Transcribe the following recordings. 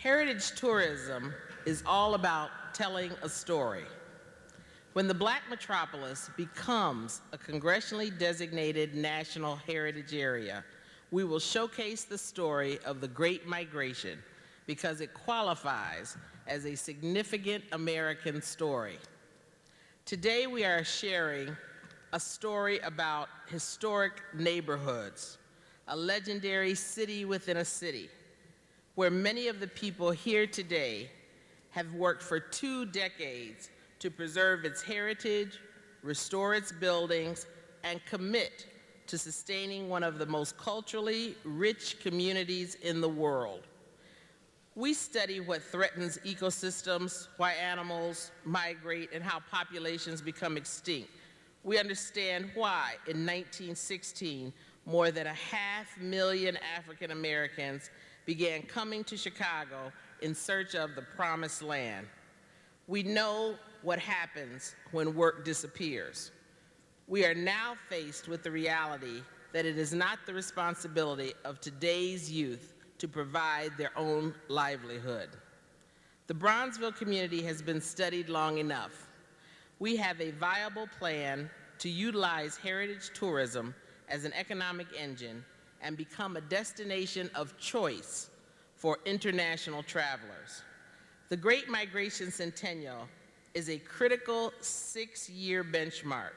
Heritage tourism is all about telling a story. When the Black metropolis becomes a congressionally designated national heritage area, we will showcase the story of the Great Migration because it qualifies as a significant American story. Today we are sharing a story about historic neighborhoods, a legendary city within a city, where many of the people here today have worked for 2 decades to preserve its heritage, restore its buildings, and commit to sustaining one of the most culturally rich communities in the world. We study what threatens ecosystems, why animals migrate, and how populations become extinct. We understand why, in 1916, more than 500,000 African Americans began coming to Chicago in search of the promised land. We know what happens when work disappears. We are now faced with the reality that it is not the responsibility of today's youth to provide their own livelihood. The Bronzeville community has been studied long enough. We have a viable plan to utilize heritage tourism as an economic engine and become a destination of choice for international travelers. The Great Migration Centennial is a critical 6-year benchmark.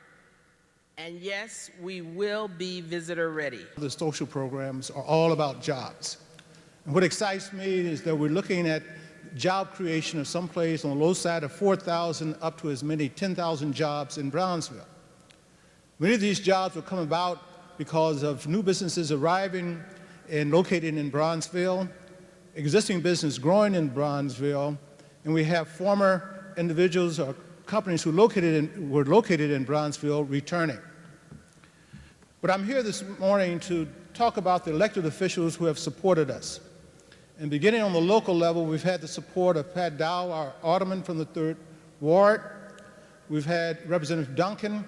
And yes, we will be visitor ready. The social programs are all about jobs. And what excites me is that we're looking at job creation of someplace on the low side of 4,000 up to as many 10,000 jobs in Brownsville. Many of these jobs will come about because of new businesses arriving and located in Brownsville, existing business growing in Brownsville, and we have former individuals or companies who were located in Brownsville returning. But I'm here this morning to talk about the elected officials who have supported us. And beginning on the local level, we've had the support of Pat Dow, our alderman from the 3rd Ward. We've had Representative Duncan,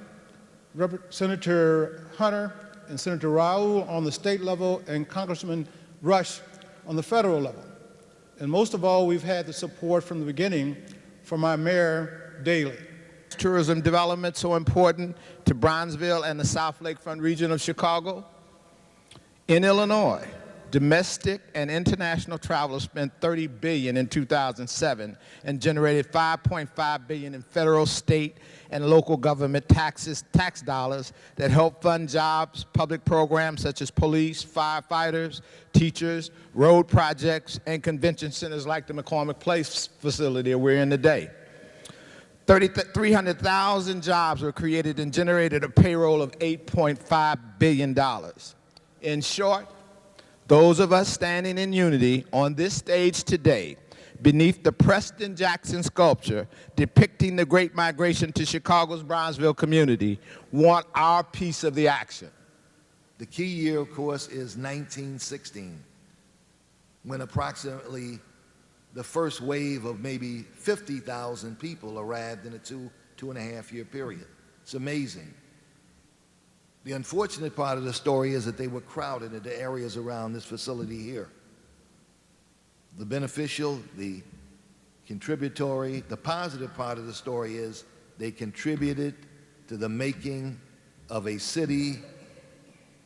Senator Hunter, and Senator Raoul on the state level, and Congressman Rush on the federal level. And most of all, we've had the support from the beginning from our Mayor Daley. Tourism development so important to Bronzeville and the South Lakefront region of Chicago. In Illinois, domestic and international travelers spent $30 billion in 2007 and generated $5.5 billion in federal, state, and local government tax dollars that help fund jobs, public programs such as police, firefighters, teachers, road projects, and convention centers like the McCormick Place facility that we're in today. 300,000 jobs were created and generated a payroll of $8.5 billion. In short, those of us standing in unity on this stage today beneath the Preston Jackson sculpture depicting the Great Migration to Chicago's Bronzeville community want our piece of the action. The key year, of course, is 1916, when approximately the first wave of maybe 50,000 people arrived in a two and a half year period. It's amazing. The unfortunate part of the story is that they were crowded into areas around this facility here. The beneficial, the contributory, the positive part of the story is they contributed to the making of a city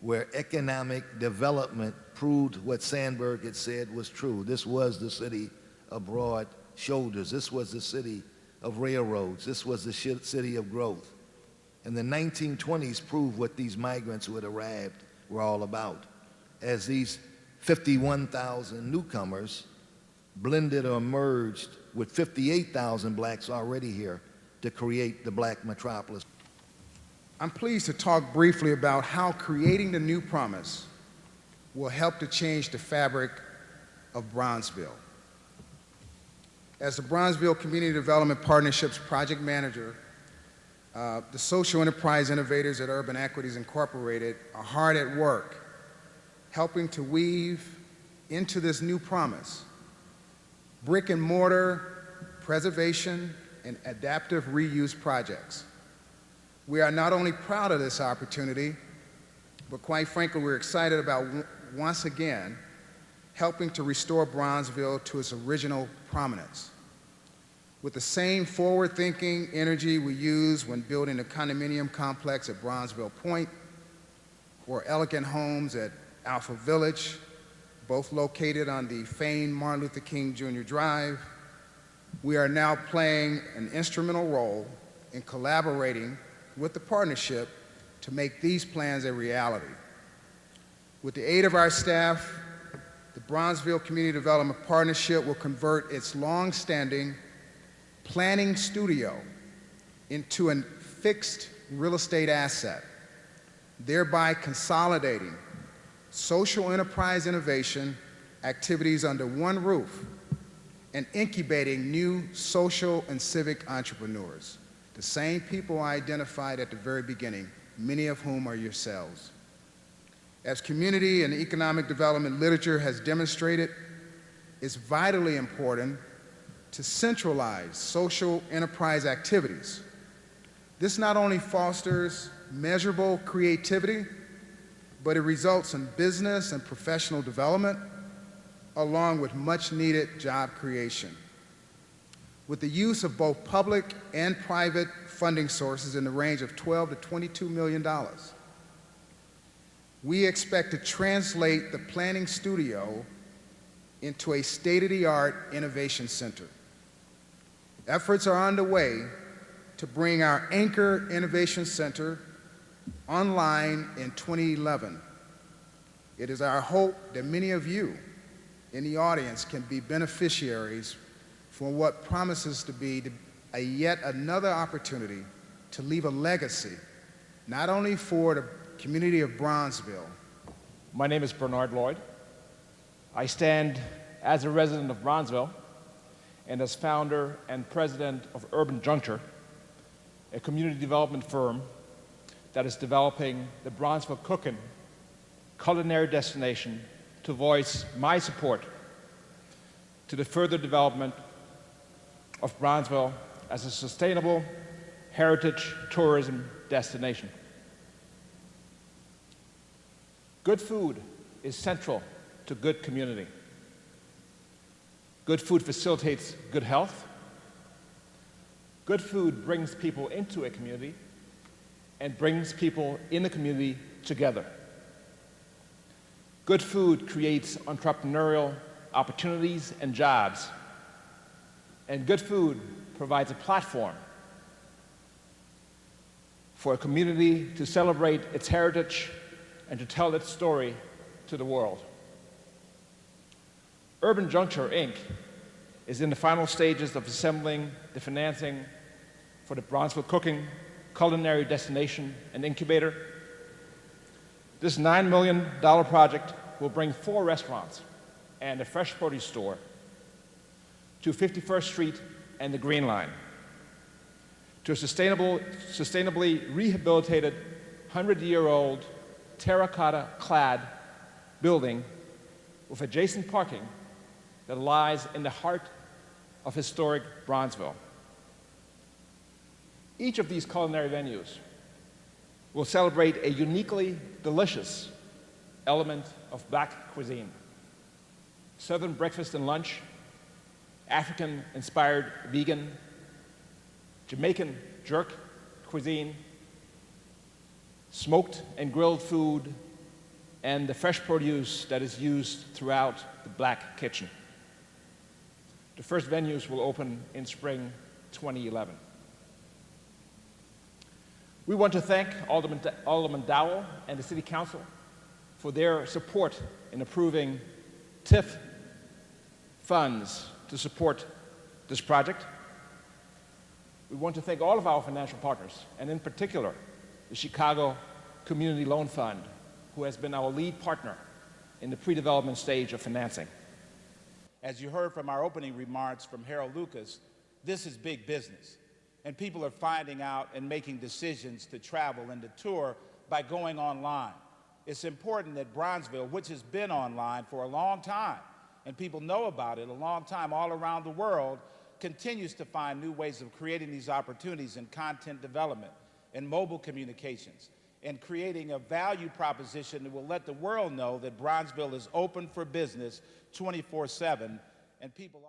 where economic development proved what Sandberg had said was true. This was the city of broad shoulders. This was the city of railroads. This was the city of growth. And the 1920s proved what these migrants who had arrived were all about, as these 51,000 newcomers blended or merged with 58,000 blacks already here to create the black metropolis. I'm pleased to talk briefly about how creating the new promise will help to change the fabric of Bronzeville. As the Bronzeville Community Development Partnerships Project Manager, the social enterprise innovators at Urban Equities Incorporated are hard at work helping to weave into this new promise brick and mortar preservation and adaptive reuse projects. We are not only proud of this opportunity, but quite frankly, we're excited about once again helping to restore Bronzeville to its original prominence. With the same forward-thinking energy we used when building a condominium complex at Bronzeville Point, or elegant homes at Alpha Village, both located on the famed Martin Luther King Jr. Drive, we are now playing an instrumental role in collaborating with the partnership to make these plans a reality. With the aid of our staff, the Bronzeville Community Development Partnership will convert its long-standing planning studio into a fixed real estate asset, thereby consolidating social enterprise innovation activities under one roof and incubating new social and civic entrepreneurs, the same people I identified at the very beginning, many of whom are yourselves. As community and economic development literature has demonstrated, it's vitally important to centralize social enterprise activities. This not only fosters measurable creativity, but it results in business and professional development, along with much-needed job creation. With the use of both public and private funding sources in the range of $12 to $22 million, we expect to translate the planning studio into a state-of-the-art innovation center. Efforts are underway to bring our Anchor Innovation Center online in 2011. It is our hope that many of you in the audience can be beneficiaries for what promises to be a yet another opportunity to leave a legacy, not only for the community of Bronzeville. My name is Bernard Lloyd. I stand as a resident of Bronzeville and as founder and president of Urban Juncture, a community development firm that is developing the Bronzeville Cooking culinary destination to voice my support to the further development of Bronzeville as a sustainable heritage tourism destination. Good food is central to good community. Good food facilitates good health. Good food brings people into a community and brings people in the community together. Good food creates entrepreneurial opportunities and jobs. And good food provides a platform for a community to celebrate its heritage and to tell its story to the world. Urban Juncture, Inc. is in the final stages of assembling the financing for the Bronzeville Cooking Culinary Destination and Incubator. This $9 million project will bring 4 restaurants and a fresh produce store to 51st Street and the Green Line, to a sustainably rehabilitated 100-year-old terracotta-clad building with adjacent parking that lies in the heart of historic Bronzeville. Each of these culinary venues will celebrate a uniquely delicious element of Black cuisine: Southern breakfast and lunch, African-inspired vegan, Jamaican jerk cuisine, smoked and grilled food, and the fresh produce that is used throughout the Black kitchen. The first venues will open in spring 2011. We want to thank Alderman Dowell and the City Council for their support in approving TIF funds to support this project. We want to thank all of our financial partners, and in particular, the Chicago Community Loan Fund, who has been our lead partner in the pre-development stage of financing. As you heard from our opening remarks from Harold Lucas, this is big business. And people are finding out and making decisions to travel and to tour by going online. It's important that Bronzeville, which has been online for a long time, and people know about it a long time all around the world, continues to find new ways of creating these opportunities in content development and mobile communications and creating a value proposition that will let the world know that Bronzeville is open for business 24/7, and people